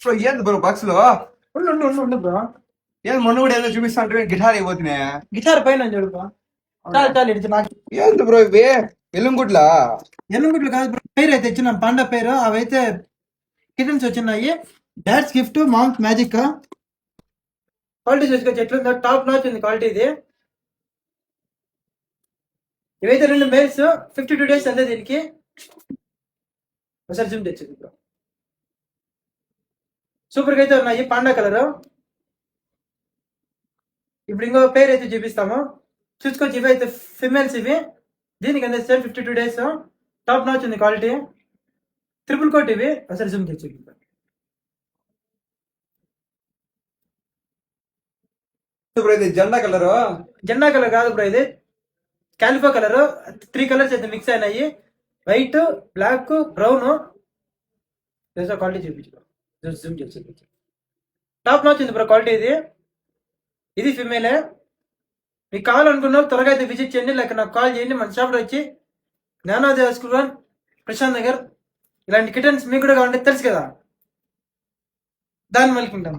Bro ఏంది bro box లో ఉండు బ్రో. ఏది మొన్న కూడా ఏదో చూపిస్తా అంటే గిటార్ అయిపోతున్నా. గిటార్ పైన చూడు బ్రో. చాలు చాలు ఇడిచి నాకు ఏంది బ్రో ఇవి ఎల్లుంగుట్లా? ఎన్నుగుడ్లు కాదు బ్రో, పేరు అయితే ఇచ్చినాం పాండా పేరు. అవైతే కిటన్స్ వచ్చినాయి. Dads gift moms magic. Quality చూసుకోవచ్చు ఎట్లుందో, టాప్ నాచ్ ఉంది క్వాలిటీ ఇది. ఇవైతే 2 మెయిల్స్, 52 days అంతే దీనికి. ఒకసారి జూమ్ తెచ్చింది బ్రో. సూపర్ గా అయితే ఉన్నాయి, పాండా కలర్. ఇప్పుడు ఇంకో పేరు అయితే చూపిస్తాము, చూసుకోవచ్చు. ఇవి అయితే ఫిమేల్స్ ఇవి. దీనికి అంతే సేమ్ 52 days. టాప్ నాచ్ ఉంది క్వాలిటీ, ట్రిపుల్ కోట్ ఇవి. ఒకసారి జూమ్ తెచ్చి బ్రో ఇది జెండా కలరు. జెండా కలర్ కాదు బ్రో, ఇది క్యాలిఫో కలర్. 3 కలర్స్ అయితే మిక్స్ అయినాయి, వైట్, బ్లాక్, బ్రౌన్. క్వాలిటీ చూపించు, జూమ్ చేసి చూపించు. టాప్ నాచ్ ఉంది బ్రో క్వాలిటీ ఇది. ఇది ఫిమేలే. మీకు కావాలనుకున్నారు త్వరగా అయితే విజిట్ చేయండి, లేక నాకు కాల్ చేయండి. మన షాప్లో వచ్చి జ్ఞానోదయ స్కూల్ 1 ప్రశాంత్ నగర్. ఇలాంటి కిటన్స్ మీకు కూడా కావాలంటే తెలుసు కదా, దాన్ని మలుకుంటాం.